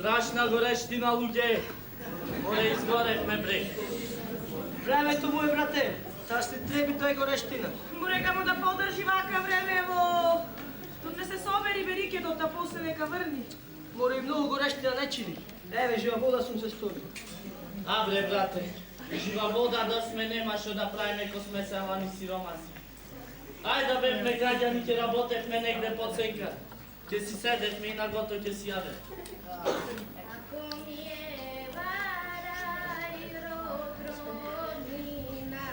Strašná goreština, ľudia. More ísť gore, mebri. Време то му е, брате. Та ще треби той горещина. Морека му да подържи вака времево. Тут не се собери берикето, да после нека върни. Море и много горещина не чини. Еве, жива вода сум се сторил. A bre, brate, živa voda da sme nema što da pravime ko sme se avani siromasi. Aj da bebme građani će rabotefme negde po cenka. Će si sedetme i na goto će si jade. Ako mi je varaj rodronina,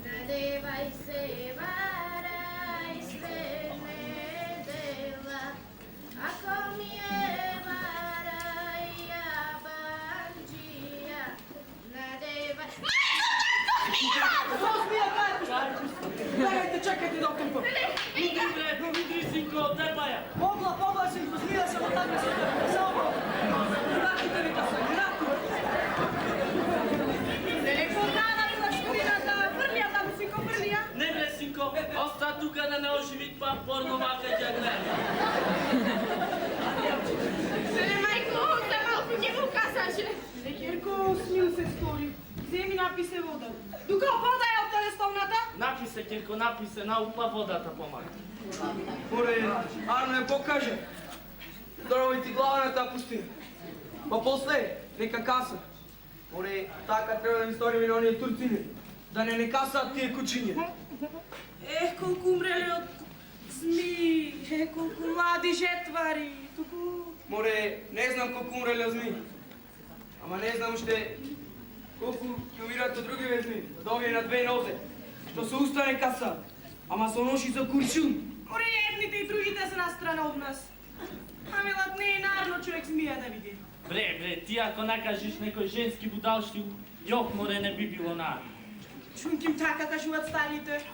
nadevaj se varaj sve nedela. Ako mi je varaj jabanđija, nadevaj... Дайте, чакайте, докторко. Idri bre, idri sinko, tepaja. Побла, синко, zmija sam od takve se. Samo. Вратите ми да се, вратите. Не ли подава плащурина да върля, да му си го върля? Ne bre, sinko, osta tuka da ne oživit pa porno maka džagle. Не, майко, да малко ќе му казаше. Лекерко, смил се стори. Вземи написе вода. Дука опада е от телестовната? Napise, Kirko, napise, naupa vodata pomaga. Море, Арно не покаже. Здорово ти глава на та пустина. Па после, нека каса. Море, така трябва да ми сторим на ония турцини. Да не касат тия кучиња. Ех, колко умрели от зми. Ех, колко млади жетвари. Туку... Море, не знам колко умрели зми. Ама не знам ще колко ќе умират од други зми. Од овие на две нозе. Што се устане каса. Ама со ноши за куршум. Море, едните и другите са на страна от нас. Ами лад не е нарно човек змия да види. Bre, ti ako nakažiš nekoj ženski budalšti, jok more ne bi bilo na. Чунким така кажуват старите.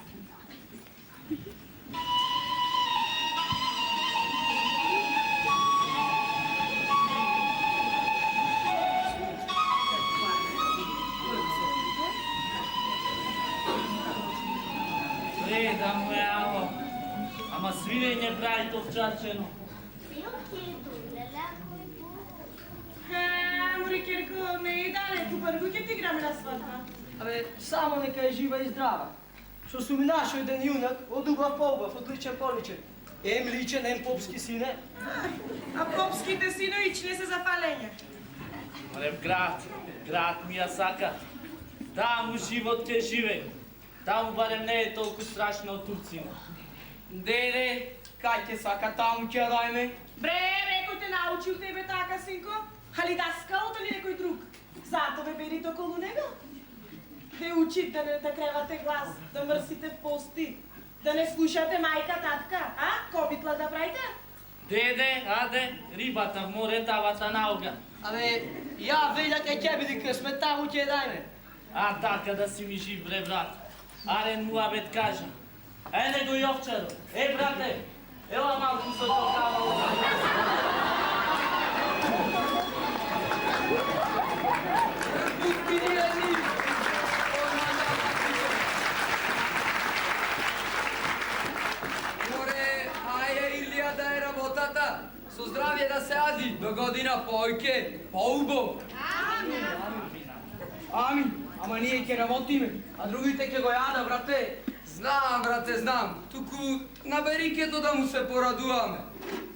Bre, da mu je alo. Ама свирење прави то вчарчено. Море, Кирко, не е далеко. Първо ќе ти играме на сватба. Абе, само нека е жива и здрава. Што сум нашо еден јунак, од убав по убав, одличен поличен. Ем личен, ем попски сине. А попските синович не са за паленje. Але в град ми ја сака. Таму живот ќе живе. Таму барем не е толку страшно од Турцина. Деде, кај ќе сака таму ќе ја дајме? Бре, некој те научил тебе така, синко? Али даскал или некој друг? Зато бе берите околу него. Да учите да кревате глас, да мърсите в пости, да не слушате майка, татка, а? Кобитла да правите? Деде, аде, рибата в море, тавата на оган. Абе, ја велја кај ќе биде късмет, таму ќе ја дајме. А така да си ми жив, бре, брат. Арен муабет кажа. Ене го Јовчаро. Брате, ела малку со токава. Море, ајде Илија да е работата. Со здравје да се ади, до година појке, поубо. Ами, ама ние ќе работиме, а другите ќе го јада, брате. Знам, брате, знам. Туку на берикето да му се порадуваме.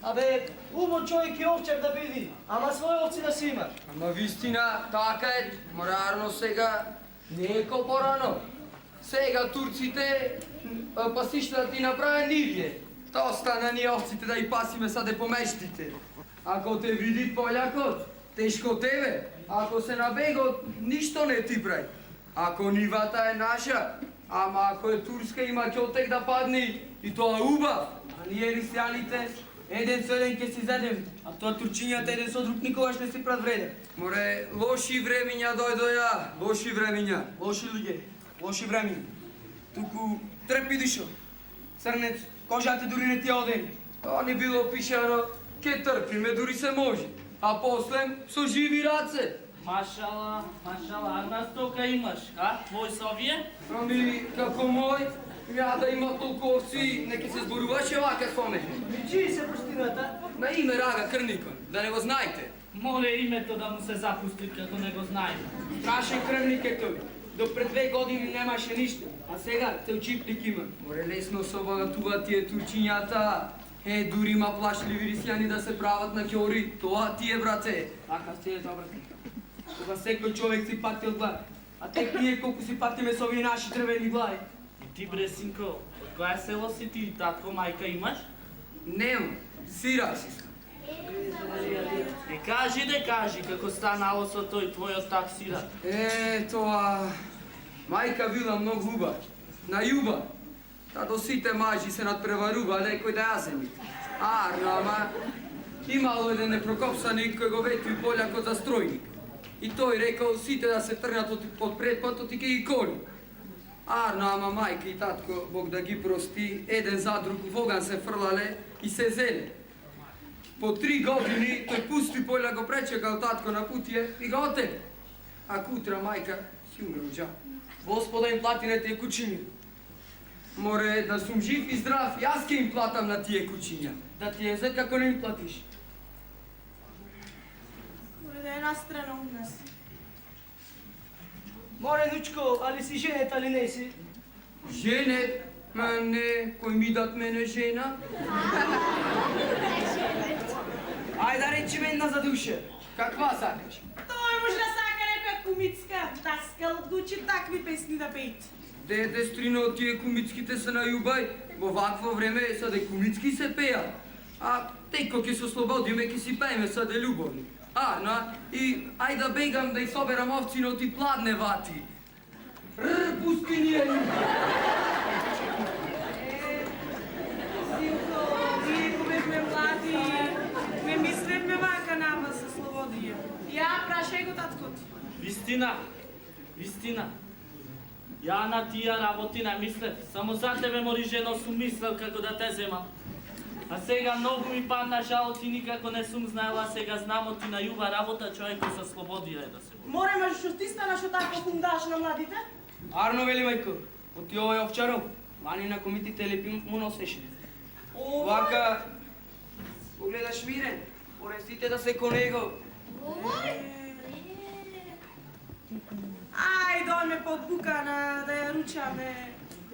Абе, убо човек и овчар да биди, ама своји овци да си имаш. Ама вистина, така е. Морарно сега не е ко порано. Сега турците пасишта ти направи нивје. Та остана ни овците да и пасиме саде по мештите. Ако те види полякот, тешко тебе. Ако се на бегот, ништо не ти прави. Ако нивата е наша, Ама ако е турска, има ќе отек да падне и тоа е убав. А ние християните, еден со еден ќе си зедем, а тоа турчињата еден со друг никогаш не си прават вреде. Море, лоши времиња дојдоја, лоши времиња. Лоши луѓе, лоши време. Туку трпи дишо. Црнец, кожата дури не ти одери. Тоа не било пишано, ке трпиме, дури се може. А после, со живи раце. Машала, една стока имаш, а? Твој совие? Ами, како мој, ја да има толку овци, неке се зборуваше вака со мене. Чии се простината? На име Рага Крникон, да не го знаете. Моле името да му се запусти, како не го знаем. Страшен крвник е тој. До пред 2 години немаше ништо, а сега цел чиплик има. Море, лесно се обогатуваат тие турчињата. Дури има плашливи рисјани да се прават на ќори. Тоа ти е, брате. Така сте е добре. Кога секој човек си пати од глад, а тек ние колку си патиме со овие наши дрвени глави. И ти, бре, синко, од која село си ти, татко, мајка имаш? Нема, сирак си. Кажи, како станало со тој твојот таксира. Тоа... Мајка била многу убава. Најуба. Та до сите мажи се надпреварува, некој да ја земи. Ама... Имало еден непрокопсаник кој го вети полјакот за стројник. И тој рекол сите да се тргнат од предпатот и ке ги коли. Ама мајка и татко, Бог да ги прости, еден за друг воган се фрлале и се зеле. По 3 години тој пусти полја го пречекал татко на путие и го отеде. А кутра мајка си умре од жал. Господа им плати на тие кучиња. Море, да сум жив и здрав, јас ке им платам на тие кучиња. Да ти е зет како не им платиш. Море да е една страна у нас. Море, нучко, али си женет, али не си? Женет? Ма не, кој ми дат мене жена? Ај да речеме една за душа. Каква сакаш? Той може да сака някоя кумицка. Даскал да учи такви песни да пеят. Дете, стрино, тие кумицките се најубај. Во вакво време саде кумицки се пеат. А теко ќе се ослободиме, ќе си пееме саде љубовни. И ај да бегам да и соберам овцино ти пладне вати. Пусти ние ни. Силко, ние кога сме млади, не мислевме вака нама се слободија. Ја прашај го таткот. Вистина. Ја на тија работи не мислев. Само за тебе, мори жено, сум мислел како да те земам. А сега многу ми падна жал, ти никако не сум знаела, сега знам оти на јуба работа, човекот со слободија е да се води. Море, ма што ти стана што тако хумдаш на младите? Арно, вели мајко, оти овој овчаров, вани на комитите лепи му носеше. Вака, погледаш мирен, порестите да се кон него. Ај, дојме подбукана да ја ручаме.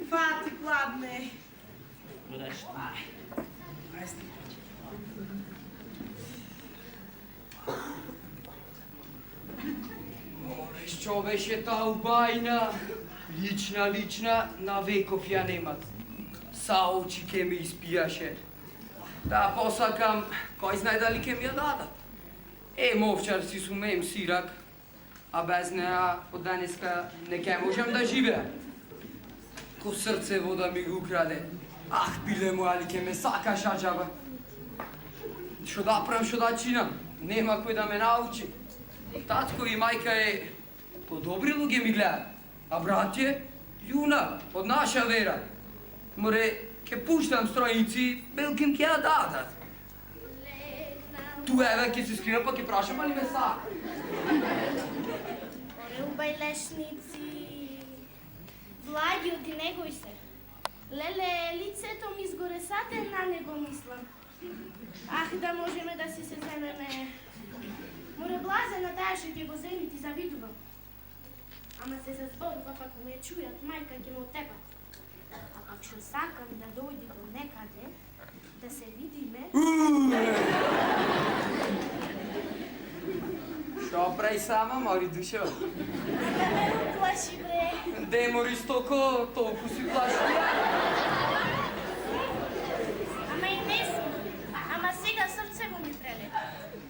Фати пладне. Брешно. Море, што беше таа убајна? Лична, на веков ја немат. Са очи ке ми испијаше. Да, посакам, кој знае дали ке ми ја дадат. Овчар си сумеем сирак, а без неа од денеска не ке можам да живеам. Ко срце вода ми го украде. Биле му, али ке ме сакаш, аџаба. Што да правам, што да чинам? Нема кој да ме научи. Татко и мајка е подобри луѓе ми гледаат, а брат е јуна, од наша вера. Море, ке пуштам стројници, белким ке ја дадат. Ту еве ке се скрина, па ке прашам, али ме сака. Море, убај лешници. Влади, оди негој се. Леле, лицето ми изгоре, сате на него мислам. Да можеме да си се земеме. Море, блазена таа што ќе го земи, ти завидувам. Ама се заборува, ако ме чујат, мајка ќе ме отепат. А пак што сакам да дојде до некаде, да се видиме. Што прави сама, мори душо? Да ме уплаши, бре. Де мориш толку си плаши. Ама и не сум. Ама сега срце го ми прелета.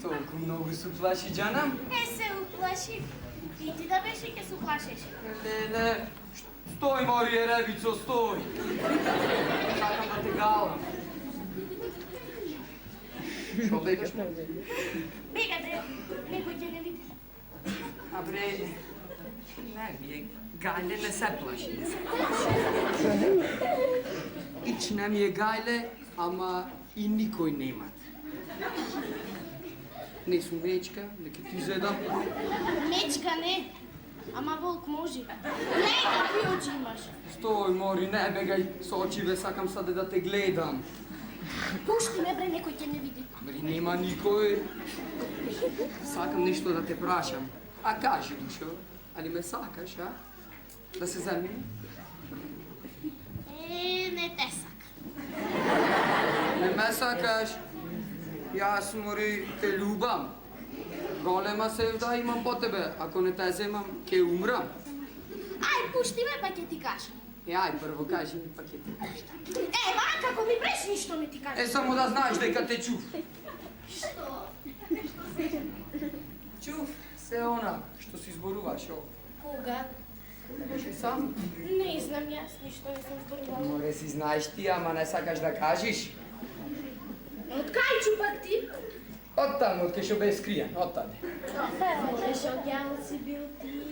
Толку многу се плаши, џанам? Се уплаши. И ти да беше ке се уплашеше. Не, Stoj, mori jerebico, stoj. Čakam da te galam. Što begaš? Bega bre, nekoj te ne vidi. A bre, ne mi je, gajle ne se plaši, ne se plaši. Ić nam je gajle, ama i nikoj nemat. Ne su mečka, neke ti zeda. Mečka ne, ama volk može. Ne, kakvi oči imaš. Stoj, mori, ne begaj s očive, sakam sada da te gledam. Pušti me bre, nekoj te ne vidi. Bre, nema nikoj. Sakam nešto da te prašam. A kaži, dušo, ali me sakaš, a? Da se zamijim? Ne te sak. Ne me sakaš. Jaz, mori, te ljubam. Golema se da imam po tebe. Ako ne te zemam, ke umram. Aj, pušti me pa ke ti kažem. Aj, prvo kaži mi pa ke ti kažem. Van, kako mi breš ništo ne ti kažem. Samo da znaš deka te čuf. Što? Čuf se ona što si zboruvaš ovdje. Koga? Še sam? Ne znam, jas ništo nisam zborila. More si znaš ti, ama ne sakaš da kažiš. Od kaj ću pak ti? Od tam, od keš obe skrijan, od tade. Još odjavno si bil ti.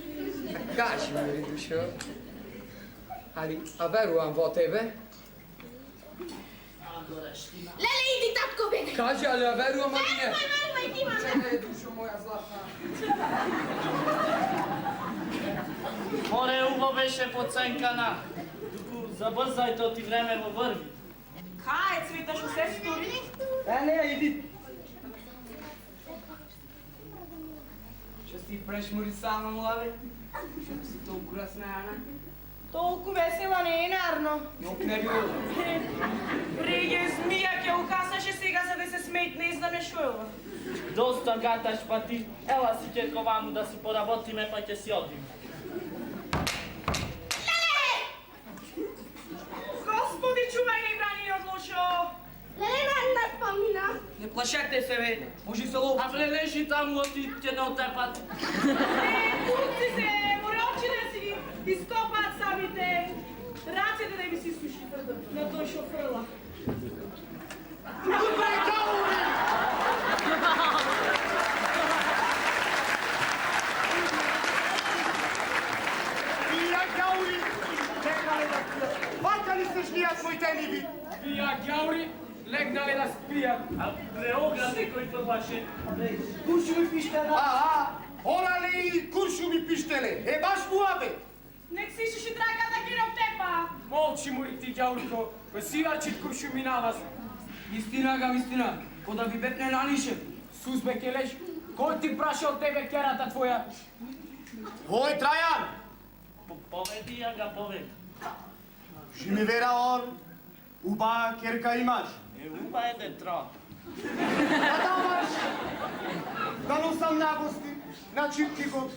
Kaži mi, dušo. Ali, a verujem vo tebe. Lele, idi tatko bega. Kaži, ali a verujem, ali ne. Veruj, ti mame. Ne, dušo moja zlatna. More uvo беше поценкана. Туку забързай, то ти време му върви. Kaj, Cveta, što se stori? Ne, idi. Što si prešmuri sama, mlade? Što si toliko razsmejana? Толку весела не е, нарно. Нок не било. Бреге, змия ќе укасаше сега за да се сметне и знаме шо е ова. Доста гаташ па ти. Ела си керко ваму да си поработиме па ќе си одиме. Господи, чувај не брани од лошо. Lele, nas pomina. Не плашете се, бе. Може и се лов. А вле лежи таму, ти ќе не отепат. Турци се, моровче да си ги изкопаат самите. Рацете да би си суши на тој шофрла. Via Gauri! Вака ли се жният моите ниви? Вия гјаури, легнале да спијат. А преоград некој прваше. Куршо ми пиште на... Ора ли куршу ми пиштеле? Е баш муабе! Нек си шиши драгата ги роптепа. Молчи, мори ти, ѓаурко, кој сиварчит куршу минаваш. Истина гам, истина. Ко да ви бепне нанишем. Сузбе келеш, кој ти праша од тебе керата твоја? Вој Трајан! Поведи ја га поведи. Ши ми вера он, уба керка имаш. Уба е детро. Да даваш! Да носам нагости, на чипкикот,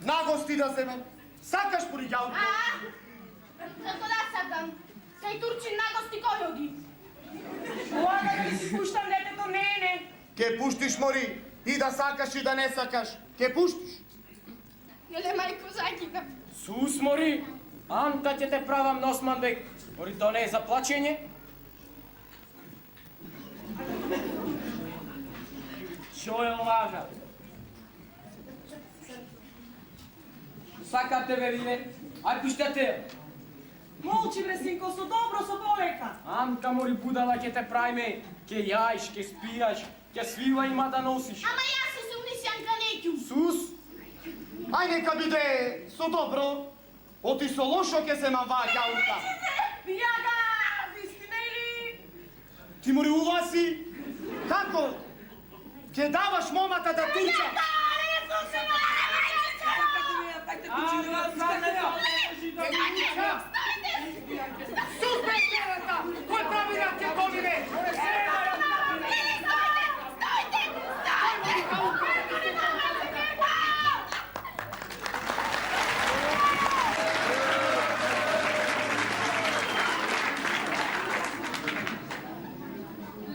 нагости да земам. Сакаш пори ѓаурко? Како да сакам. Кај турчин нагости кој оди. Лага да ви си пуштам детето, не. Ке пуштиш, мори, и да сакаш и да не сакаш. Ке пуштиш. Леле, мајко, закина. Сус, мори, амта ќе те правам носманбек. Мори, то не е за плачење. Шо е овага? Сакате, бе, вие. Ај пуштете. Молчи, бре, синко, со добро, со повека. Амта, мори, будала ќе те правиме. Ке јаиш, ке спијаш, ке свила има да носиш. Ама јас се сумнисјанка неќу. Сус, ај нека биде со добро, оти со лошо ке се мава ѓаурка. Јага, вистина или? Ти мори уласи, како? Ке даваш момата да турча. Супер керата! Кој прави да ќе гониве?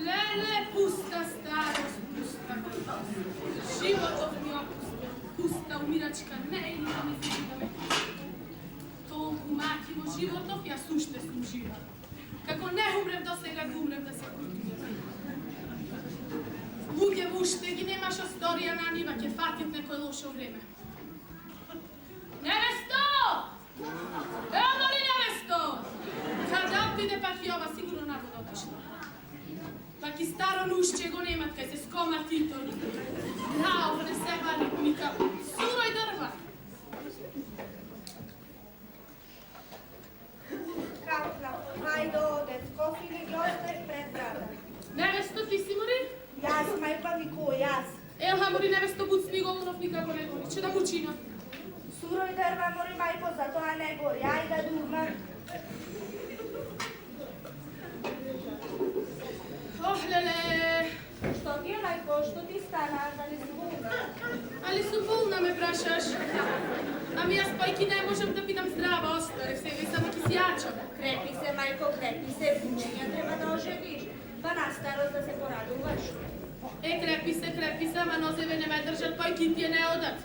Lele, pusta starost, pusta godnost. Životov mi opustio, pusta umiračka, ne ili da mi se da me. Толку маки майки во животов, јас уште сум жива. Како не умрев до сега, го умрев да се култивирам. Луѓе уште ги немаш историја на нива, ќе фатит некој лошо време. Невесто! Ево мори невесто! Када отиде пак и ова сигурно набода отишла. Пак и старо нушче го немат кај се скома Титор. Рауф не се вали ника сурој дрва. Капла, ајде одец, кофи не ги остави пред брата. Невесто, ти си мори? Јас, мајка ми кој, јас. Елха мори невесто, буцни говоров никако не гори. Че да му чинам? Сурој дрва мори мајко, затоа не гори, ајде дума. Ох, леле! Што ти е мајко, што ти стана, дали си болна? Али сум болна, ме прашаш. Ами јас пајки не можам да бидам здрава, остаре сега и само ки си јачам. Крепи се, мајко, крепи се, бучења треба да ожениш. Па на старост да се порадуваш. Крепи се, ама нозеве не ме држат, пајки тие не одат.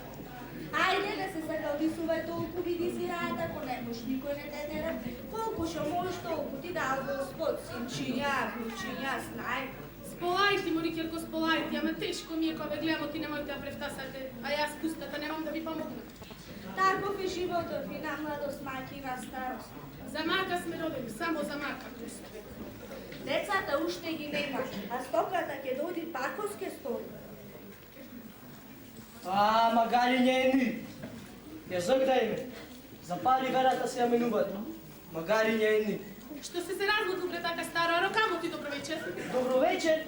Ајде да се загалдисува толку види си рад, ако не можеш никој не те тера. Колку шо можеш толку ти дал Господ, синчиња, бучиња, знај. Сполајте, Морикерко, сполајте, ама тешко ми е кога гледам ти немојте да превтасате, а јас пустата немам да ви помогнам. Таков е животот и на младост, мајки, на старост. За мака сме родени, само за мака. Децата уште ги нема, а стоката ќе дојди пакос ке стои. Магали не е ни. Јазък да име. Запали верата се ја менуват. Магали не е ни. Што се разлуку пред така старо, аро камо ти добро вечер? Добро вечер.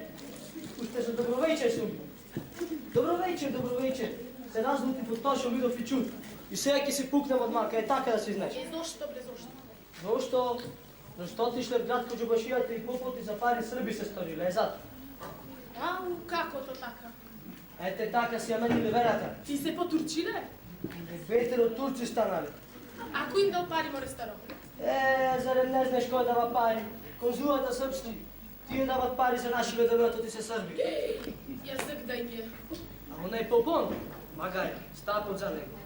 Уште за добро вечер сум. Добро вечер. Се разлути по тоа што видов и чув. И сега ќе се пукнем од мака, е така да се знаеш. Зошто, бре, зошто? Зошто? Зашто отишле в град по џубашијата и попот и за пари Срби се сториле, е зато. Ау, како то така? Ете така си ја мениле верата. Ти се потурчиле? Ветер од турци станали. Ако им дал пари, море старо? Зарем не знаеш кој дава пари? Конзулата српски. Тие дават пари за наши ведовато ти се Срби. Јазък да им е. А он е попон. Магај, стапот за него.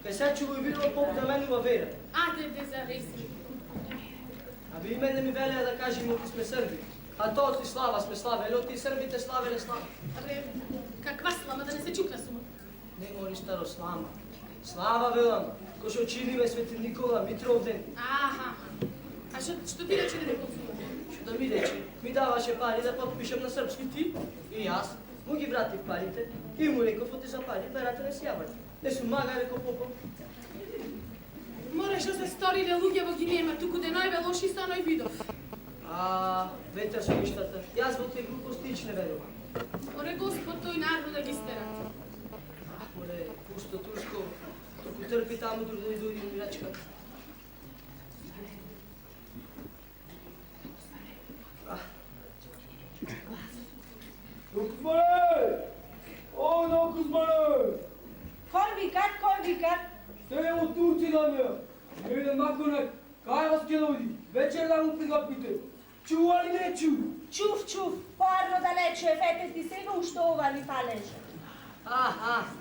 Кај се чува и видува поп да менува вера. Аде, за рейси. А ви мене ми велеа да кажемо ки сме Срби. А то ти слава сме славели, от ти Србите славеле слава. Абе, каква слама, да не се чукна сума? Не мори старо слама. Слава велам, кој што чиниве Свети Никола, Митровден. Аха. А што ти рече да не консума? Што да ми рече, ми даваше пари да подпишам на српски ти. И јас му ги вратив парите и му реков оти за пари, верата не си јават. Не сум мага, реков попом. Мораш да се сториле луѓе во ги нема, туку де најве лоши со оној видов. Ветер со ништата. Јас во тој глупостич не верувам. Оре Господ тој народ да ги стера. Море, пусто турско, току трпи таму друг да ни дојде ми речка. Кузмане! О, Кузмане! Кој викат? Се од турци да ме. Еден маконек, кај вас ќе дојди? Вечер да му приготвите. Чува ли не чу? Чув, парно да не чуе, ете ти сега уште ова ли палеше.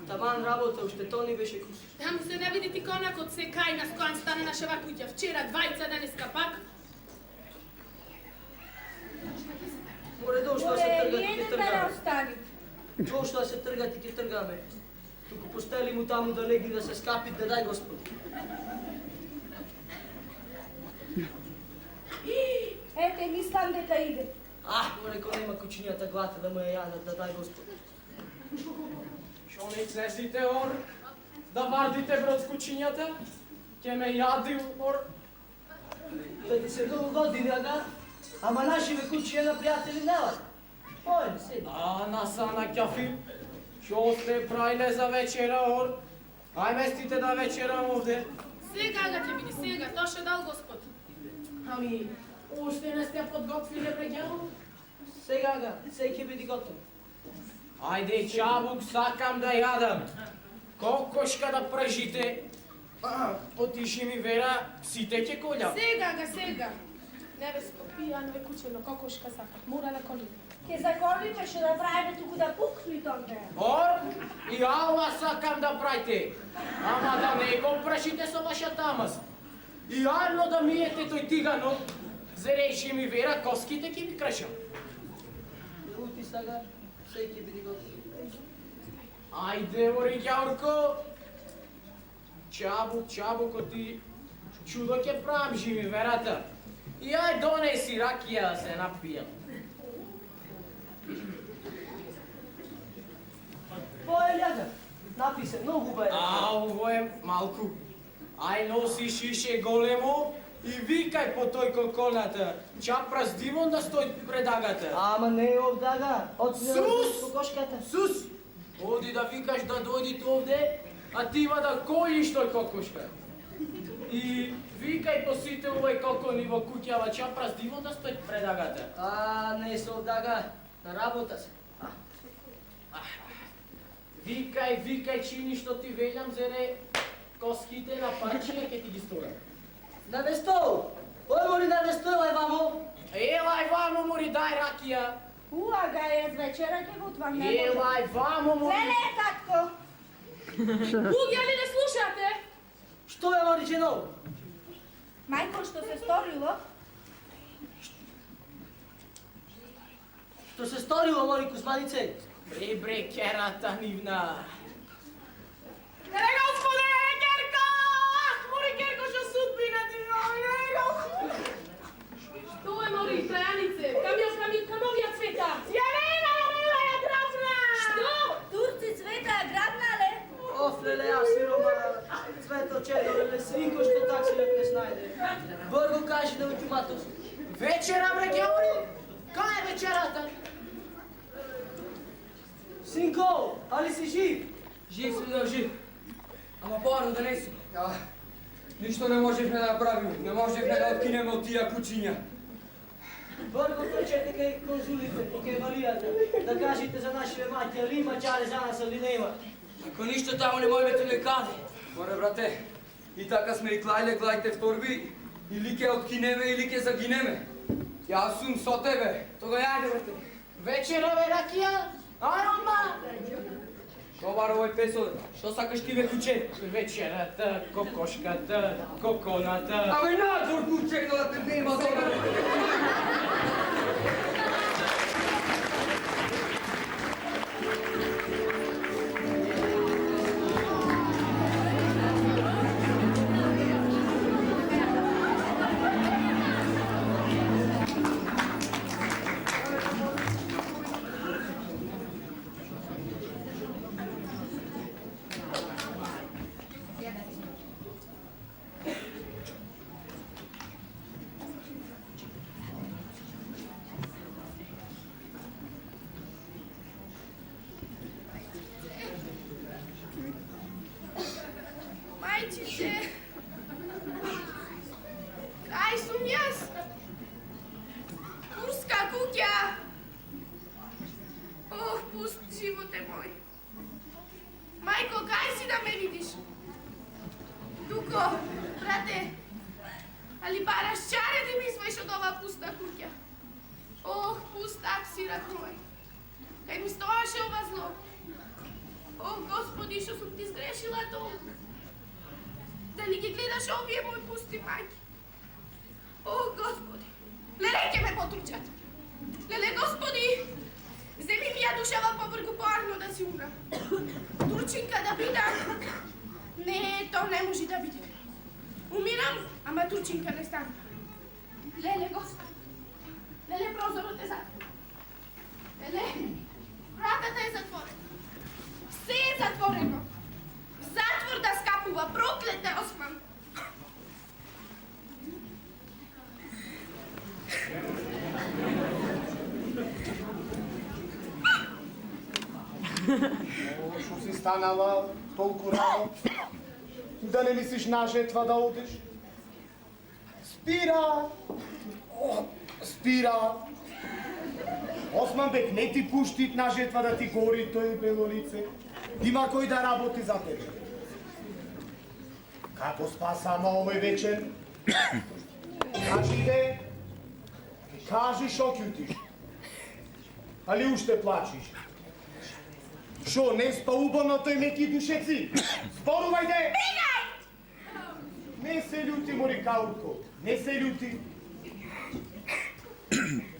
Таман работа, уште то ни беше кус. Таму се не види ти конакот се кај нас којан стане нашава куќа. Вчера двајца, денеска пак. Море дошла да се тргат и Еден ќе да не тргаме. остани. Дошла да се тргат и ќе тргаме. Туку постели му таму да легни да се скапи, да дај Господ. Ете, мислам дека иде. Море кој нема кучињата глата да му ја јадат, да дај Господ. Шо не цесите, ор? Да вардите брод кучињата? Ке ме јади, ор? Да ти се догоди, ага. Ама нашиве кучиња пријатели нема. Ој, седи. Насана кјафи. Шо сте прајле за вечера, ор? Ајме стите да вечерам овде. Сега ќе биде, сега, тоа ше дал Господ. Ами, уште не сте подготвиле бреѓано? Сега ќе биде готов. Ајде, чабук, сакам да јадам. Кокошка да пражите. Отиши ми Вера, сите ќе колјам. Сега. Невесто, пијано е кучено, кокошка сакат, мора да колиме. Ке заколиме што да правиме туку да пукни тондре. Ор, и ала сакам да прајте. Ама да не го пражите со вашата мас. И арно да миете тој тиганот, заречи ми вера, коските ки ми крашам. Лути сега, всеки биди готов. Ајде, ори, Ѓаурко. Чабуко ти чудо ќе правам, живи верата. И ај донеси ракија да се напијам. Твоја љага. Напи се, многу бе. А, ово е малку. Ај носи шише големо и викај по тој коконата. Чапрас дивон да стои пред агата. Ама не е овдага. Од Сус! кокошката. Сус! Оди да викаш да дојдите овде, а ти има да којиш тој кокошка. И викај по сите овој кокони во куќава чапрас дивон да стои пред агата. А, не се овдага. На работа се. Викај, чини што ти велјам, зере коските на парчине ке ти ги сторам. На вестол! Ој мори на вестол, ај вамо! Елај вамо, мори, дај ракија. Га е вечера ќе го отвам. Елај вамо, мори. Леле, татко! Луѓе, али не слушате? Што е мори чинов? Мајко, што се сторило? Што се сторило, мори Кузманице? Бре, керата нивна. Леле, господе, Керко! Мори, Керко, што судбина ти много. Што е, мори, трајанице? Камовија цвета? Јарена, ја графна! Што? Турци цвета градна, ле? Оф, леле, ја сирома, цвето чедо, леле, свинко што так се не снајде. Бърго кажи да утиматус. Вечера, бре, Ѓаuri? Кај е вечерата? Синко, али си жив? Жив сум да жив. Ама по-рано да не сум. Ништо не можевме да направиме. Не можевме да откинеме од тия кучиња. Бърго трчете кај конзулите, кај Маријата, да кажете за нашите маќи, али има чаре за нас, али нема. Ако ништо таму не можеме никаде. Море, брате, и така сме и клајле, глајте в торби, или ќе откинеме, или ќе загинеме. Јас сум со тебе. Тога јајде, брате. Вечера, бе, ракија? Арома! Добар овој песо, што сакаш ти, бе, куче? Вечерата, кокошката, коконата. Абе, надвор, куче, да те нема сега. Мајчице, кај сум јас? Турска куќа. Ох, пуст животе мој. Мајко, кај си да ме видиш? Туко, брате, али бараш чаре да ми изваиш од ова пуста куќа. Ох, пустак сирак мој. Кај ми стоеше ова зло. Ох, Господи, што сум ти сгрешила толку. Дали ги гледаш овие мои пусти мајки? О, Господи! Леле, ке ме потручат! Леле, Господи! Земи ми ја душава повргу поарно да си умрам. Турчинка да бидам. Не, то не може да биде. Умирам, ама турчинка не стане. Леле, Господи! Леле, прозорот е затворен. Леле, вратата е затворена. Се е затворено. Затвор да скапува, проклет е Осман. Што си станала толку рано? Да не мислиш на жетва да одиш? Спира! Спира! Осман бек, не ти пушти на жетва да ти гори тој бело лице. Има кој да работи за тебе. Како спа сама овој вечер? Кажи де, кажи шо кјутиш. Али уште плачиш? Шо, не спа убавно тој меки душеци? Зборувајте! Не се люти, мори Каурко, не се люти.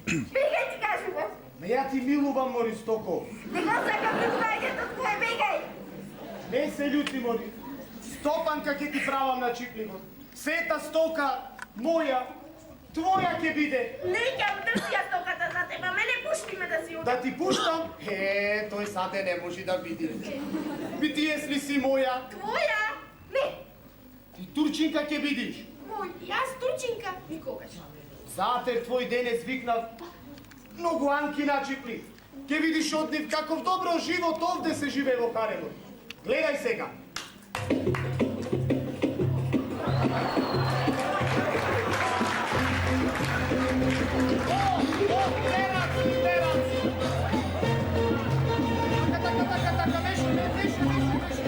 Бегай ти кажу го. Ме ја ти милувам, мори Стоко. Не го сакам милувањето твое, бегай. Не се люти, мори. Стопанка ќе ти правам на чиплигот. Сета стока, моја, твоја ќе биде. Неќам држи ја стоката за тебе, мене пушти ме да си Да ти пуштам? Тој саде не може да биде. Битиес ли си моја? Твоја? Не, Ти турчинка ќе бидиш. мој, јас турчинка, никогаш. Затер твој денес викнав многу анки на чипли. Ке видиш од нив каков добро живот овде се живее во Карелот. Гледај сега. Така, меши.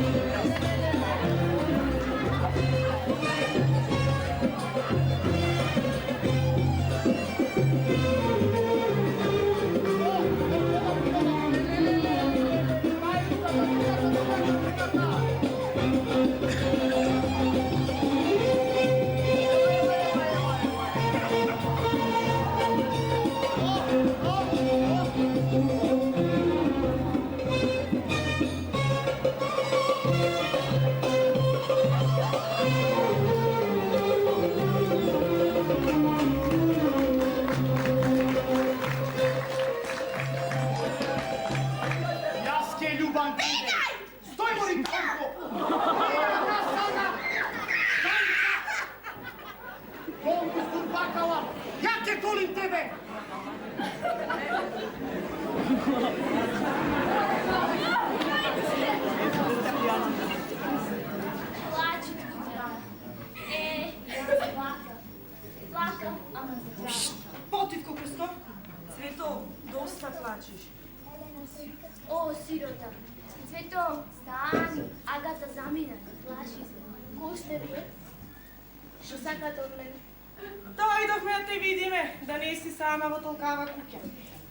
Јас ке љубам тебе. Стој, мори Каурко. Колку стурбакала, ја ке колим тебе. Плачи тука. Јас плакам. Плакам, ама за џабе. Потивко Крстов, Цвето, доста плачеш. О, сирота. Цвето, стани. Агата замина, не плаши се. Кој сте вие? Што сакате од мене? Дојдовме да те видиме, да не си сама во толкава куќа.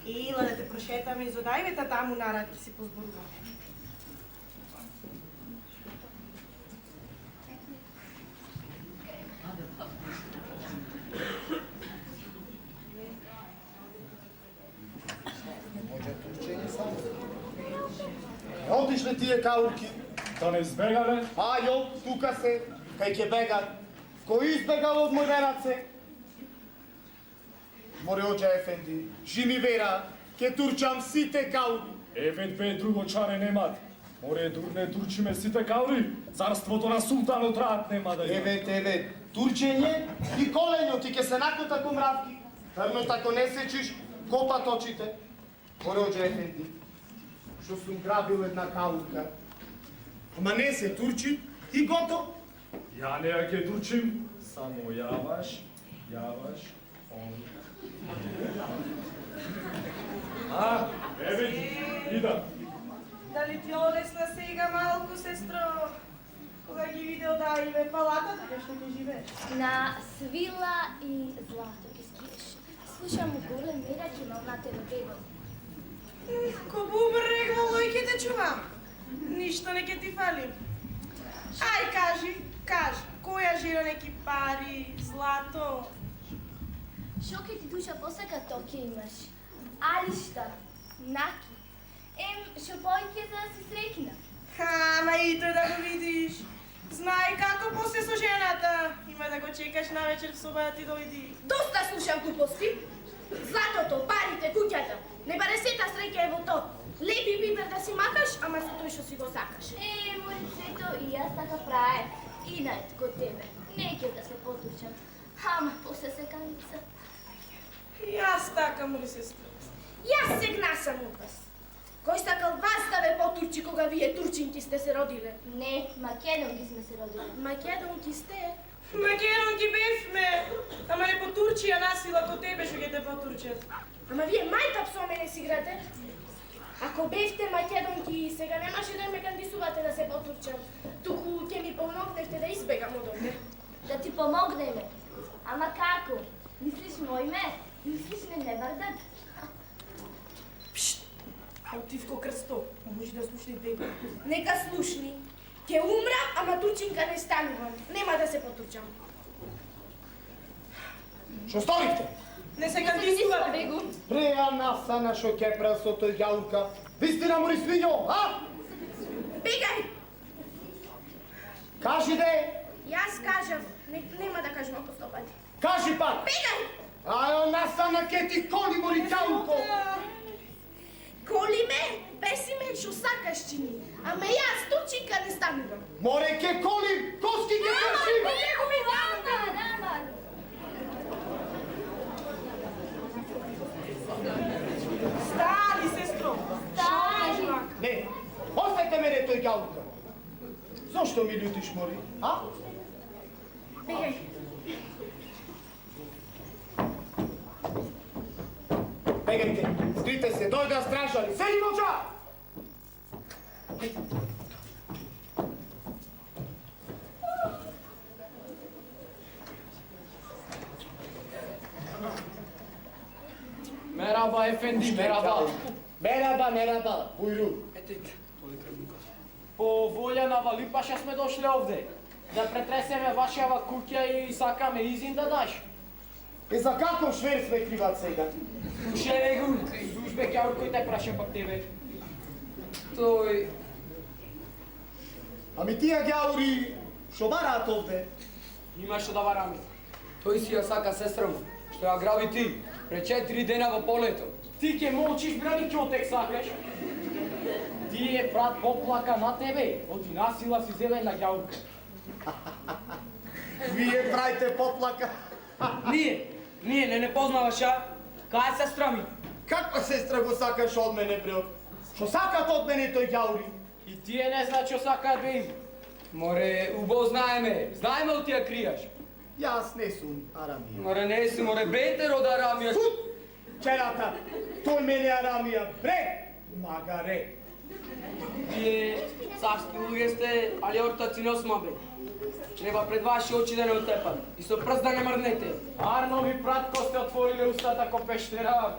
Ила да те прошетаме из одајвета таму нараки си позборуваме. Отишле тие каурки. Да не избегале? Ајо, тука се, кај ќе бегат. Кој избегал од мој раце? Море Оџа Ефенди, жи ми вера, ке турчам сите каури. Евет бе друго чаре немат. Море дурне турчиме сите каури. Царството на султанот раат нема да има. Евет, турчење и колењо ти ке се накота ко мравки. Трно тако не сечиш, копат очите. Море Оџа Ефенди, што сум грабил една каурка. Ама не се турчи и готов. Ја не ја ке турчим, само јаваш, он. Евет, ида. Дали ти олесна сега малку, сестро? Кога ги виде одајве палатата, кај што ќе живееш? На свила и злато ги скиеш. Слушам голем мерак имам на тебе бебо. Ко бубр регвал, лој ќе те чувам. Ништо не ќе ти фали. Ај, кажи, која жира неки пари, злато? Шо ке ти душа посака, то ке имаш. Али шта? Наки. Шо појке за да си срекна. Ама и тој да го видиш. Знај како после со жената. Има да го чекаш на вечер в соба да ти дојди. Доста слушам глупости. Златото, парите, куќата. Не баре сета среќа е во то. Лепи пипер да си макаш, ама со тој што си го сакаш. Мој цвето, и јас така праем. И најд ко тебе. Не ќе да се потучам. Ама после секаница. Јас така, мој сестра. Јас се гнасам од вас. Кој сакал вас да ве потурчи кога вие турчинки сте се родиле? Не, македонки сме се родили. Македонки сте? Македонки бевме. Ама не по Турција насила ко тебе што ќе те потурчат. Ама вие мајкап со мене си играте? Ако бевте македонки, сега немаше да ме кандисувате да се потурчам. Туку ќе ми помогнете да избегам од овде. Да ти помогнеме. Ама како? Мислиш мој ме? Мислиш не Невардат? Отивко Крсто, може да слушни бебе. Нека слушни. Ќе Ке умрам, ама турчинка не станувам. Нема да се потурчам. Што сторихте? Не се кандидува, бегу. Преа насана шо ке прасо тој ѓаурка. Вистина мори свињо, а? Бегај! Кажи де, Јас кажав, нема да кажам ако стопати. кажи пак. Бегај! Ајо насана ке ти коли мори ѓаурко. Коли ме, песи ме шо сакаш чини. Ама јас турчинка не станувам. Море ке коли, коски ке крши. Стани, сестро. Стани. Не, оставите мене тој ѓаурка. Зошто ми лютиш мори, а? Бегај. Бегајте, скрите се, дојда стражари. Седи моча! Мераба, ефенди, мераба. Мераба, мераба, бујру. По волја на Валипаша сме дошли овде. Да претресеме вашава куќа и сакаме изин да даш. Е за каков швер сме криват сега? Слушај го, службе ѓаур кој те праша пак тебе. Тој... Ами тие ѓаури, шо бараат овде? Има што да вараме. Тој си ја сака сестра му, што ја граби ти, пред 4 дена во полето. Ти ќе молчиш, брани, ќотек сакаш. Тие брат поплака на тебе, оти насила си зеле на ѓаурка. Вие правите поплака. Ние не познаваш, а? Кај е сестра ми? Каква сестра го сакаш од мене, бре? Шо сакат од мене тој ѓаури? И тие не знаат што сакаат бе им. Море, убо знаеме од ти ја кријаш. Јас не сум Арамија. Море, не си, море, бетер од Арамија. Фут! Черата, тој мене Арамија, бре! Магаре! Тие царски луѓе сте, али ортаци не осма бе. Треба пред ваши очи да не отепат и со прст да не мрднете. Арно ми пратко сте отвориле устата ко пештера.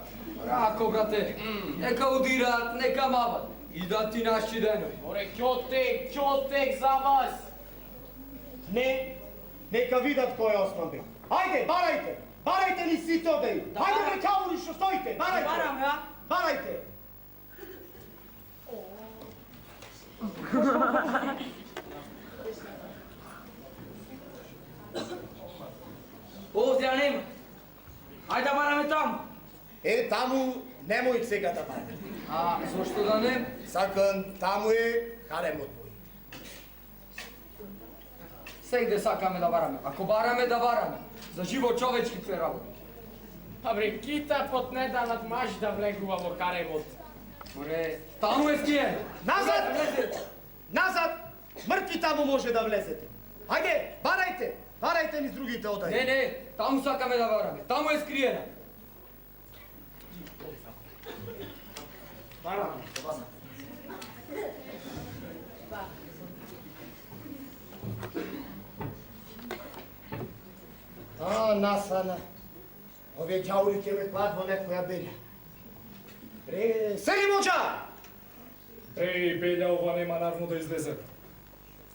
Рако, брате, нека удираат, нека мават. И да ти наши денови. Море, ќотек за вас. Не, нека видат кој е осман бе. Ајде, барајте! Барајте ни сите овде! Ајде бе ѓаури што стоите, барајте! Бараме, а? Барајте! Овде ја нема. Ајде да бараме таму. Е, таму немој сега да барате. А зошто да не? Сакам, таму е харемот мој. Сегде сакаме да бараме. Ако бараме, да бараме. За живо човечки тве работи. А бре, кита под неданат маш да влегува во каремот. Море, таму е скиен. Назад! Назад! Мртви таму може да влезете. Ајде, барајте! Барајте низ другите одај. Не, таму сакаме да бараме. Таму е скриена. Бараме. А, насана. Овие ѓаури ќе ме клад во некоја белја. Седи моча! Еј, Белја, ова нема нарно да излезе.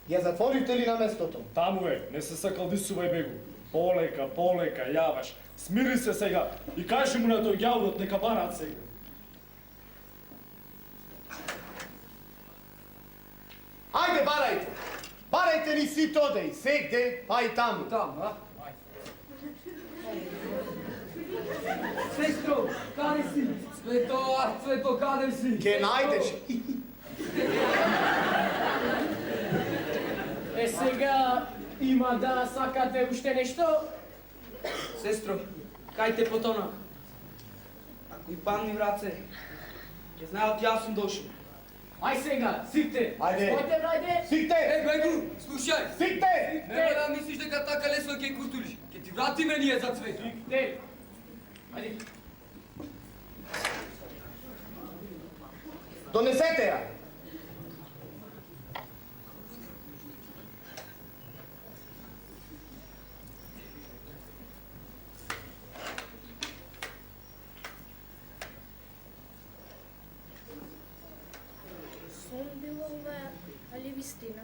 Ја затворите ли на местото? Таму е, не се сакалдисувај бегу. Полека, полека, јаваш. Смири се сега и кажи му на тој ѓаурот нека бараат сега. Ајде, барајте! Барајте ни сите одеј, сегде, па и таму. Таму, а? Сестро, каде си? Цвето, каде си? Ке најдеш. Е сега има да сакате уште нешто? Сестро, кај те потона? Ако и падни враце, ќе знаат јас сум дошол. Ај сега, сите! Ајде. Стојте, брајде! Сите! Еј, бегу, слушај! Сите! Нема да мислиш дека така лесно ќе кутулиш. Ќе ти вратиме ние за цвето. Сите! Ајде! Донесете ја! Сон било ова, али вистина.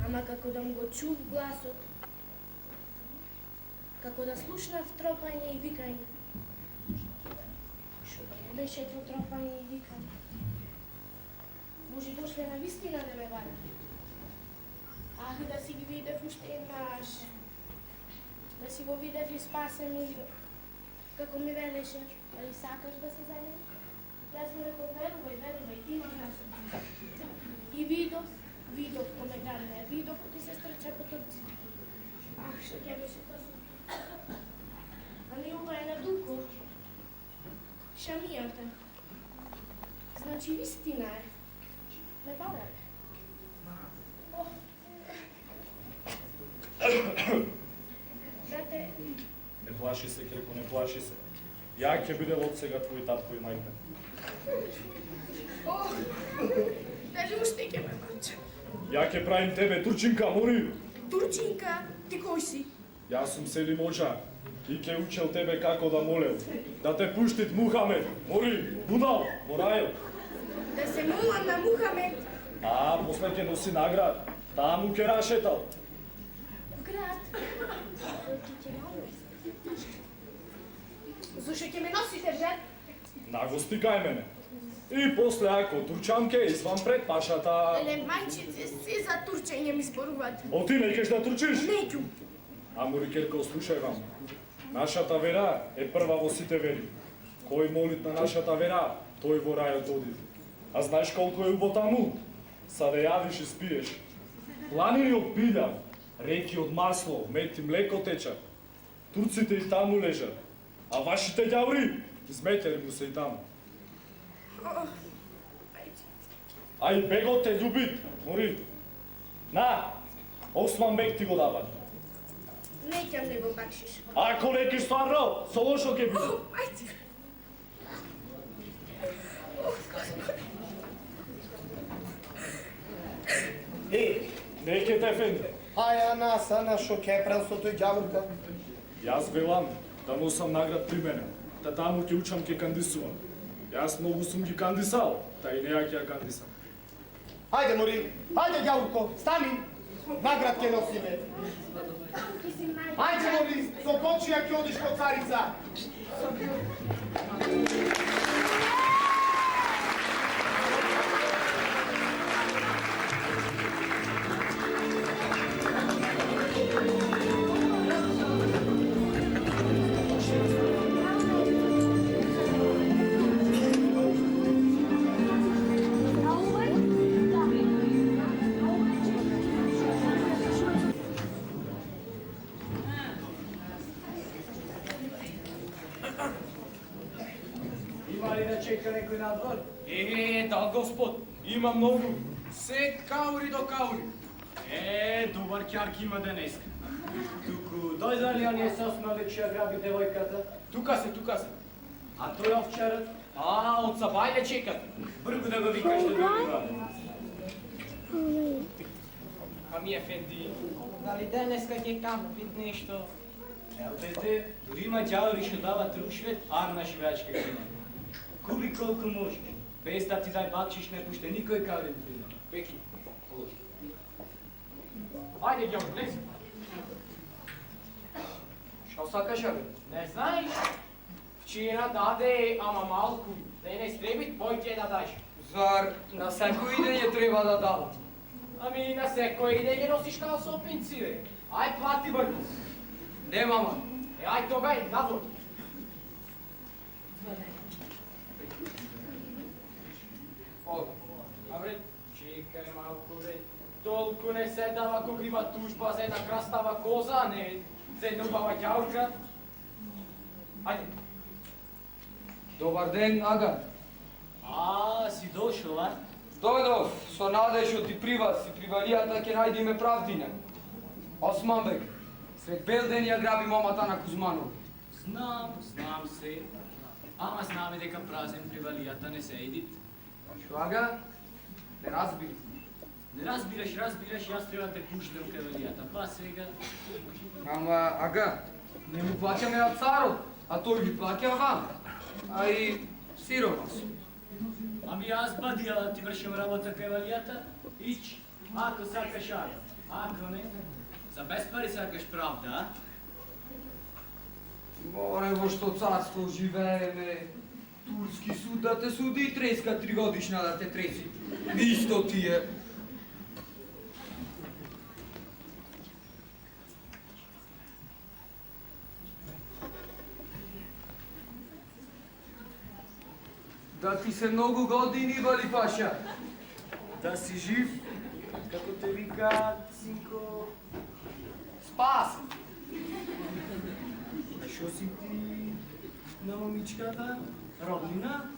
Ама како да му го чув гласот, како да слушнав тропање и викање. Шо беше то тропање и викање? Може дошле на вистина да ме вара. Ах, да си ги видев уште еднаш. Да си го видев и спасен и како ми велеше, али сакаш да се заедем? Јас му реков, верувај, ти имаш нас. И видов коме гране, видов кој се стрча по турци. Ах, што ќе беше тоа. Ами ова е на дуко. Шамијата. Значи вистина е. Ме барале. Брате, Не плаши се, Кирко, не плаши се. Ја ќе бидев од сега твој татко и мајка. дали уште ќе ме маче. Ја ќе правим тебе турчинка, мори! Турчинка, ти кој си? Јас сум Селим Оджа и ќе учел тебе како да молел. Да те пуштит Мухамед, мори, будал, морајо. Да се молам на Мухамед. А, после ќе носи наград. Таму ќе рашетал. В град. Зошто ќе ме носите в град? Нагости кај мене. И после ако турчанке извам пред пашата... Леле, мајчице, се за турчење ми зборуваат. О, ти не икеш да турчиш? Неќу. А мори, Керко, слушај вам. Нашата вера е прва во сите вери. Кој молит на нашата вера, тој во рајот оди. А знаеш колку е убо таму? Са да јадиш и спиеш. Планини од пилја, реки од масло, мед и млеко течат. Турците и таму лежат. А вашите ѓаври, изметери му се и таму. Ај бегот те љубит, мори. На, Осман бег ти го дава. Неќам не го бакшиш. Ако неки стварно, со лошо ќе биде. Ајде. Не ќе те фенде. Ај, Ана, шо ке прав со тој ѓавурка? Јас велам да носам наград при мене, да таму ќе учам ќе кандисувам. Јас многу сум ги кандисал, та и неја ќе ја кандисам. Ајде, мори, ајде, ѓавурко, стани. Наград ке носиме. Ајде, мори, со кочија ќе одиш ко царица. Има ли да чека некој надвор? Да, господ, има многу. Се каури до каури. Добар ќарки има денеска. Туку, дојдали оние со осмале ќе ја граби девојката? Тука се. А тој овчарот? Од Сабајле чекат. Бргу да го викаш да дојдува. Ами ефенди, Дали денеска ќе каму вид нешто? Ел дете, дури има ѓаври што дават рушвет, арна швеачка кина. Куби колку можеш, без да ти дај бакшиш не пуште никој каурин прима. Пеки, положи. Ајде, ѓавр, лези. Што сакаш, абе? Не знаеш? Вчера даде, ама малку. Денес требит, пој ќе да даш. Зар на секој идење треба да дават? Ами на секој идење носиш као сопинци, бе. Ај, плати брку. Не, мама. Ај тога е, надвор. Абре, чекај малку, бе. Толку не се дава кога има тужба за една крастава коза, а не за една убава ѓаурка. Ајде. Добар ден, ага. Си дошол, а? Дојдов со надеж ти при вас и при валијата ќе најдеме правдина. Османбек, сред бел ден ја граби момата на Кузманов. Знам се. Ама знаме дека празен при валијата не се едит. Шо, ага? Не разбири. Не разбираш, јас треба да те пуштам кај валијата. Па сега... Ама, ага, не му плаќаме на царот, а тој ги плаќа вам. А и сирома сум. Ами јас бадија да ти вршам работа кај валијата, ич, ако сакаш ајде. Ако не, за без пари сакаш правда, а? Море, во што царство живееме. Турски суд да те суди и треска 3 годишна да те треси. Исто ти е. Да ти се многу години, Вали Паша. Да си жив, како те вика, синко... Спас! А шо си ти на момичката? Роднина?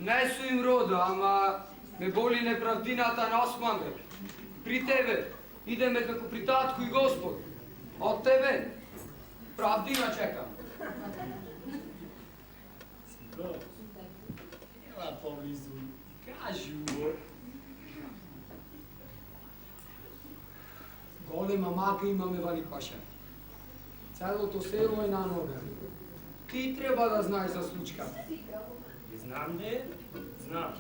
Не сум им рода, ама ме боли неправдината на Османбек. При тебе идеме како при татко и Господ. Од тебе правдина чекам. Синко, ела поблизу, кажи уво. Голема мака имаме, Вали Паша. Целото село е на нога. Ти треба да знаеш за случката. Знам де, знам.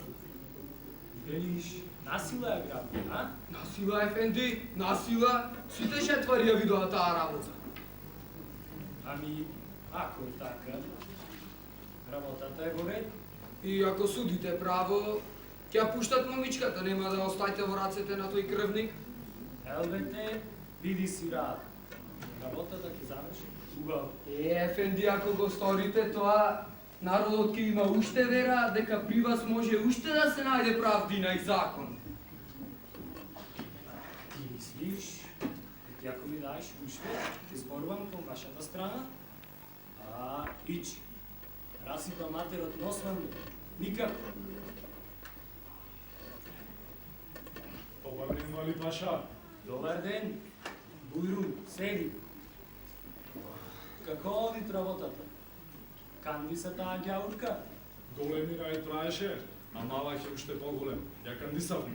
Велиш, насила е грабна, а? Насила, ефенди, насила. Сите четвари ја видоа таа работа. Ами, ако е така, работата е во ред. И ако судите право, ќе ја пуштат момичката, нема да оставите во рацете на тој крвник. Елбете, биди си рад. Работата ќе заврши. Убаво. Ефенди, ако го сторите тоа, народот ќе има уште вера дека при вас може уште да се најде правдина и закон. Ти мислиш, дека ако ми даеш уште, ќе зборувам кон вашата страна? А, ич. Расипа матерот на Осман, никако. Добар ден, Вали Паша. Добар ден, Бујрун, седи. Како оди работата? Канди се таа ѓаурка? Големи рај траеше, а малак е уште поголем. Ја кандисавме.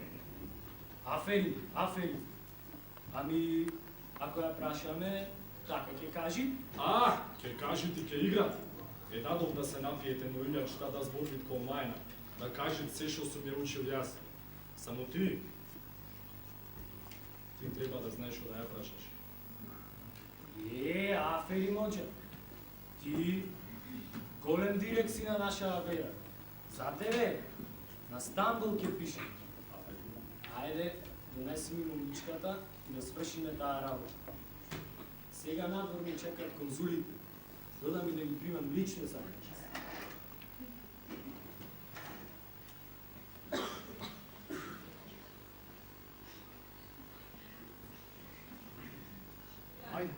Афери, афери. Ами, ако ја прашаме, така ќе кажи? А, ќе кажете, ќе играт. Е дадов да се напиете, но илјачта да зборвит кол мајна. Да кажете се што сум ја учил јас. Само ти треба да знаеш што да ја прашаш. Афери моđa. Ти голем дирек си на наша вера. За тебе, на Стамбул ќе пише. Ајде, донеси ми момичката и да свршиме таа работа. Сега надвор ми чекат конзулите. Додам и да ги примам лично за мене. Ајде.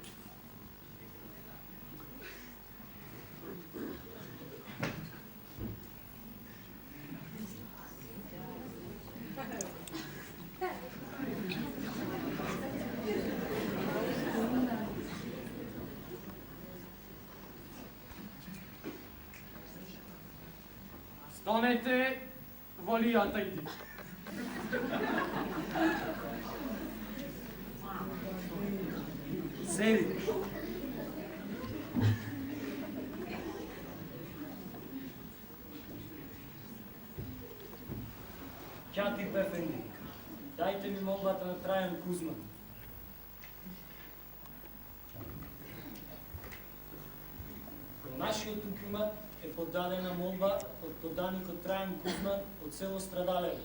Станете, Валијата иди. Седи. Кјатип Ефенди, дајте ми молбата на Трајан Кузман. Во нашиот документ е подадена молба од поданикот Трајан Кузман од село Страдалево.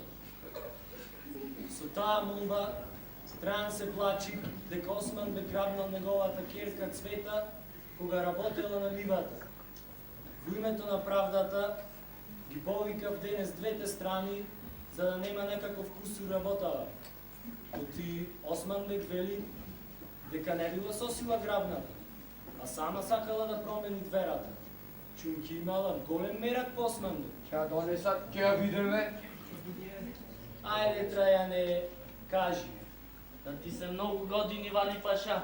Со таа молба Трајан се плачи дека Осман бе грабнал неговата ќерка Цвета кога работела на нивата. Во името на правдата ги повикав денес двете страни за да нема некаков кусур работала. Оти Осман бек вели дека не била сосила грабната, а сама сакала да промени верата. Чунки имала голем мерак по Осман бек. Ќе ја донесат, ќе ја видиме. Ајде, Трајане, кажи. Да ти се многу години, Вали Паша.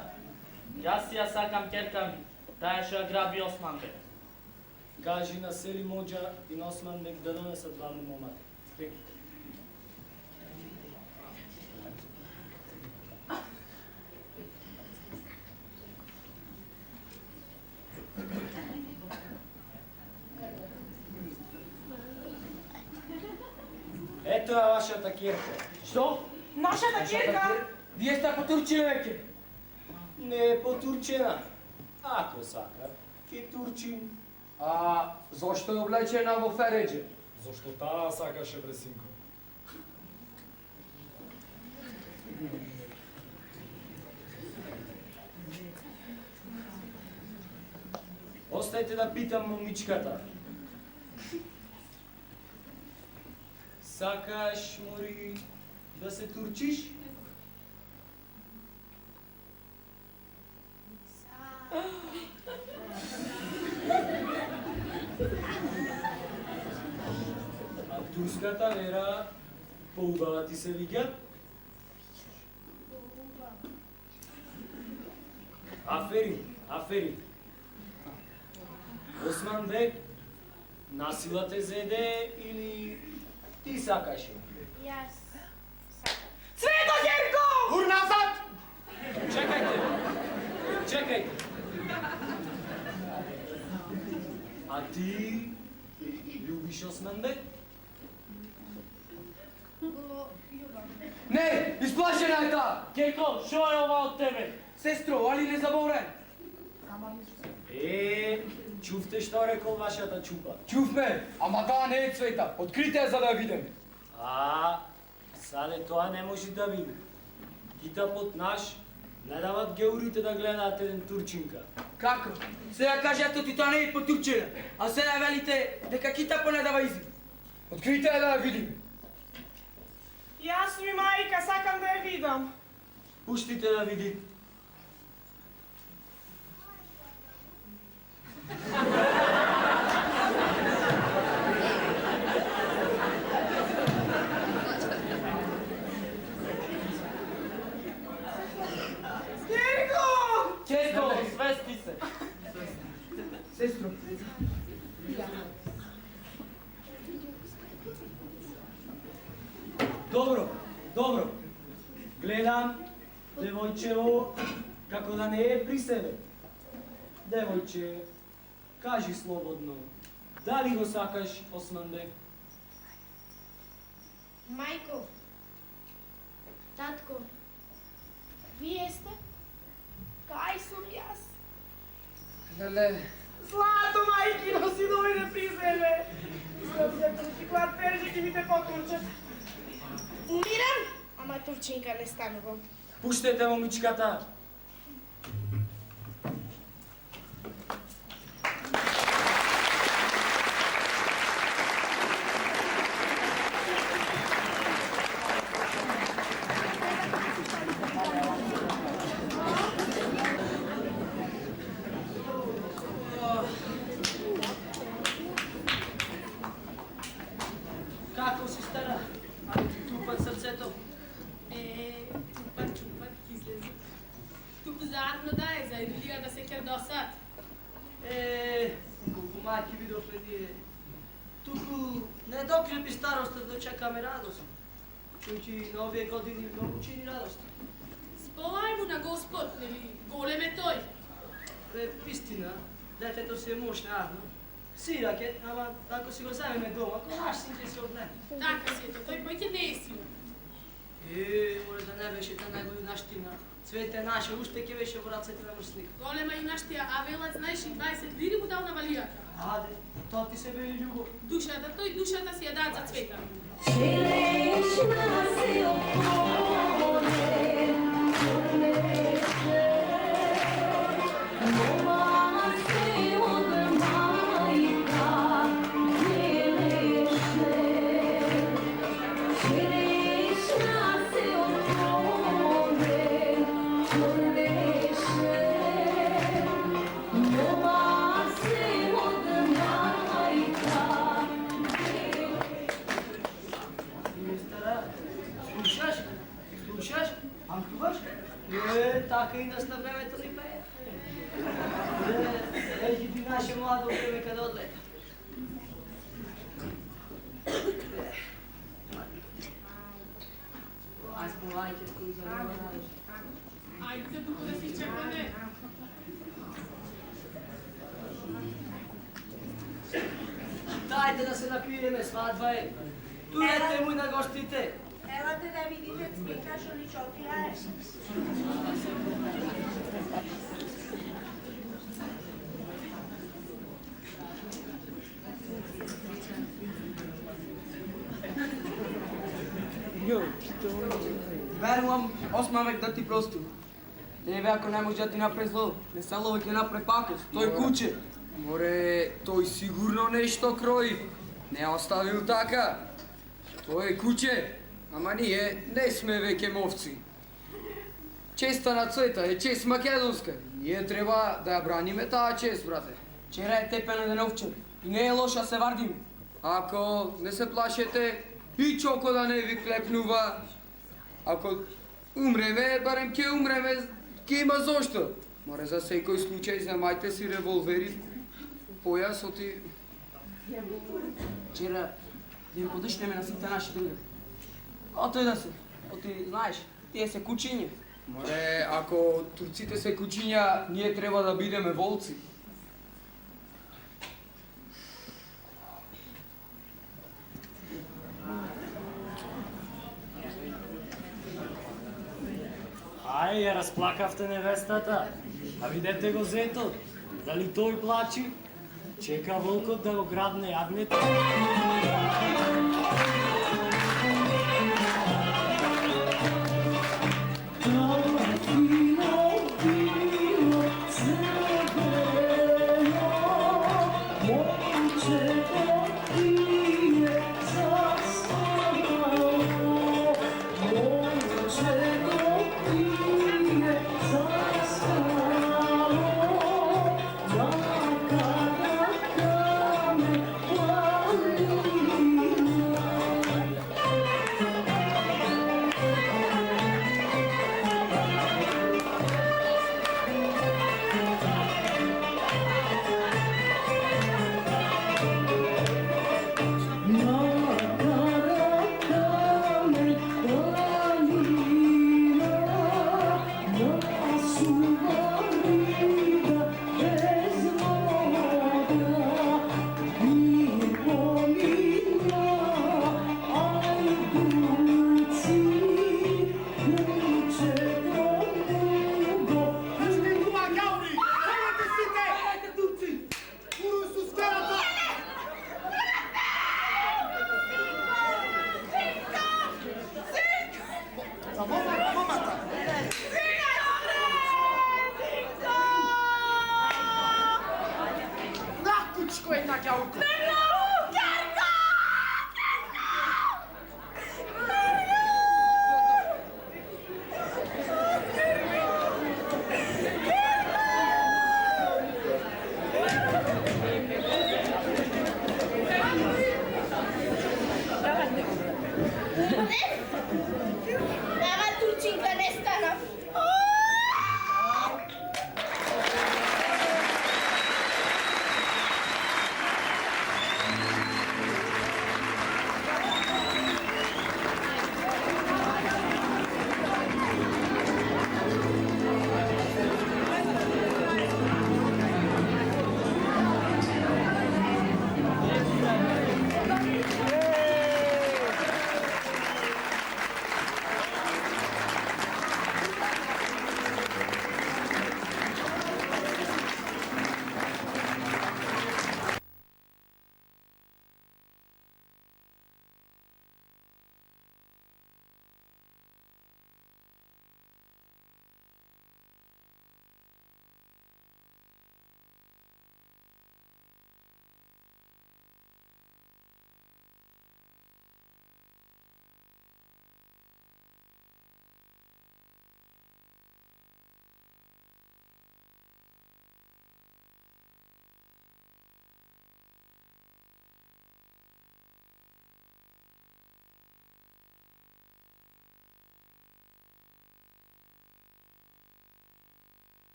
Јас ја сакам ќерка ми, таа што ја граби Османбек. Кажи на Сели моđa и на Османбек да донесат главни момак. Преки. Ето е вашата ќерка. Што? Нашата ќерка? Вие сте потурчени веќе. Не е потурчена. Ако сака, ке турчин. А зошто е облечена во фереџе? Зошто таа сакаше бре синко. Остајте да питам момичката. Сакаш, мори, да се турчиш? А турската вера поубава ти се виѓа? Аферин. Осман бек, насила те зеде или ти сакаш? Јас сакам. Цвето Герко! Ур назад! Чекајте. А ти љубиш Осман бек? Го љубам. Не, исплашена е таа! Герко, шо е ова од тебе? Сестро, али не заборен? Чувте што рекол вашата чупа? Чувме, ама таа не е Цвета. Открите ја за да ја видиме. Саде тоа не може да види. Китапот наш не дават геурите да гледаат еден турчинка. Како? Сега кажете ти тоа не е потурчена, а сега велите дека китапо не дава изим. Открите ја да ја видиме. Јас ми мајка сакам да ја видам. Пуштите да види. Герко, свести се. Сестро. Добро. Гледам девојчево како да не е при себе. Девојче, кажи слободно, дали го сакаш Осман бек? Мајко, татко, вие сте? Кај сум јас? Леле, Злато мајкино си дојде при себе. Искам ти клад перже ќе ми те потурчат. Умирам, ама турчинка не станувам. Пуштете момичката. Како си стара? А ти тупат срцето? Чупат, излезе. Туку заедно да е, за Емилија да се кердосат. Колку мајки видов преди. Туку не докрепи староста да чекаме радост. Чујќи на овие години многу чини радост. Сполај му на Господ, нели, голем е тој. Истина, детето си е муж наравно. Сирак е, ама ако си го земеме дома, наш син ќе се однеме. Така си ето, тој поќе не е сила. Може да не беше та најголемнаштина. Цвете наше уште ќе беше во рацете на мрсник. Голема юнаштија, а велат, знаеш, и 20 лири му дал на валијата. Аде, тоа ти се вели љубов. Душата, тој душата си ја дадат за Цвета. Слушаш? Амтуваш? Така и нас на времето ни пее. Ежи ти наше младо време каде одлета. Аз помајте скоро за нова радост. Ајде туку да си чекаме. Дајте да се напиеме, свадба е. Туете му на гостите. Елате да видите Цвета знаеш ли чотия е? Верувам, 8 век да ти прости. Еве ако не може да ти направи зло, не село ќе направи пакост. Тој куче. Море, тој сигурно нешто крои. Не оставил така. Тој е куче, ама ние не сме веќе мовци. Честа на цвета е чест македонска. Ние треба да ја браниме таа чест, брате. Чера е тепена деновче и не е лоша се вардиме. Ако не се плашете, и чоко да не ви клепнува. Ако умреме, барем ќе умреме, ќе има зошто. Море за секој случај земајте си револвери, појасот и... Чера, да им подишнеме на сите наши други. Ото и да се. Оти, знаеш, тие се кучиња. Море, ако турците се кучиња, ние треба да бидеме волци. Ай, ја разплакавте невестата. А видете го зетот. Дали тој плачи? Чека волкот да го грабне јагнето.